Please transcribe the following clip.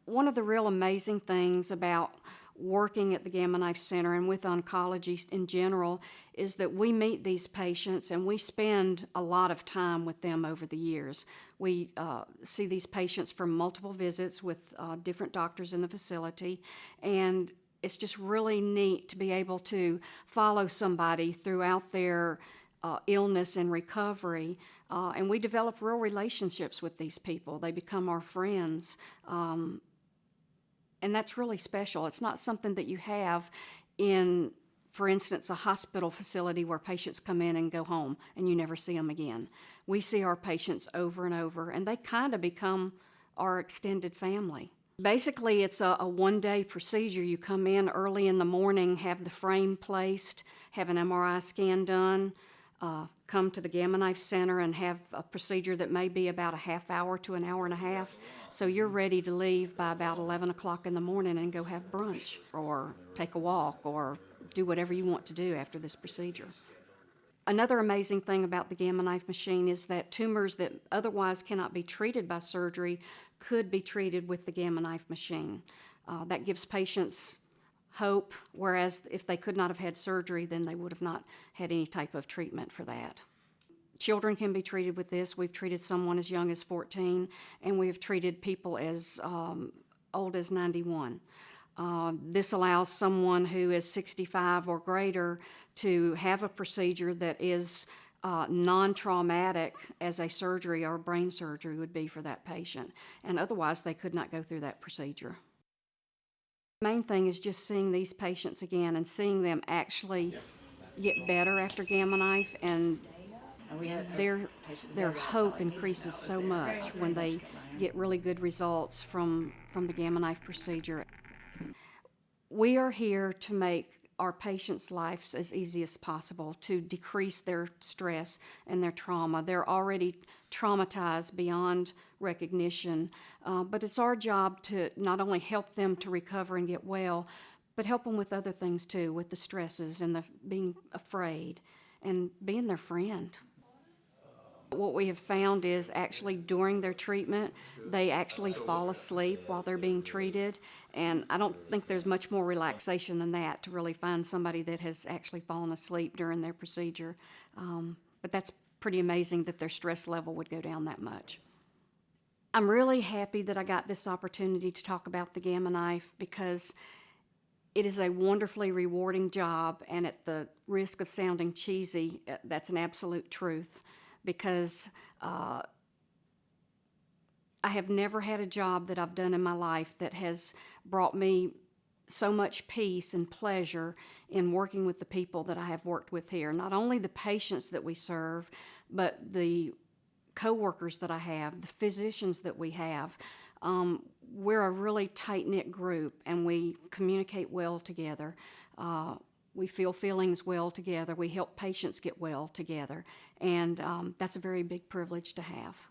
One of the real amazing things about working at the Gamma Knife Center and with oncology in general is that we meet these patients and we spend a lot of time with them over the years. We see these patients for multiple visits with different doctors in the facility, and it's just really neat to be able to follow somebody throughout their illness and recovery, and we develop real relationships with these people. They become our friends. And that's really special. It's not something that you have in, for instance, a hospital facility where patients come in and go home and you never see them again. We see our patients over and over, and they kind of become our extended family. Basically, it's a one-day procedure. You come in early in the morning, have the frame placed, have an MRI scan done, come to the Gamma Knife Center and have a procedure that may be about a half hour to an hour and a half. So you're ready to leave by about 11 o'clock in the morning and go have brunch or take a walk or do whatever you want to do after this procedure. Another amazing thing about the Gamma Knife machine is that tumors that otherwise cannot be treated by surgery could be treated with the Gamma Knife machine. That gives patients hope, whereas if they could not have had surgery, then they would have not had any type of treatment for that. Children can be treated with this. We've treated someone as young as 14, and we have treated people as old as 91. This allows someone who is 65 or greater to have a procedure that is non-traumatic as a surgery or brain surgery would be for that patient, and otherwise they could not go through that procedure. The main thing is just seeing these patients again and seeing them actually get better after Gamma Knife, and their hope increases so much when they get really good results from the Gamma Knife procedure. We are here to make our patients' lives as easy as possible, to decrease their stress and their trauma. They're already traumatized beyond recognition, but it's our job to not only help them to recover and get well, but help them with other things too, with the stresses and the being afraid and being their friend. What we have found is actually during their treatment, they actually fall asleep while they're being treated, and I don't think there's much more relaxation than that, to really find somebody that has actually fallen asleep during their procedure. But that's pretty amazing that their stress level would go down that much. I'm really happy that I got this opportunity to talk about the Gamma Knife because it is a wonderfully rewarding job, and at the risk of sounding cheesy, that's an absolute truth. Because I have never had a job that I've done in my life that has brought me so much peace and pleasure in working with the people that I have worked with here. Not only the patients that we serve, but the coworkers that I have, the physicians that we have. We're a really tight-knit group, and we communicate well together. We feel feelings well together. We help patients get well together, and that's a very big privilege to have.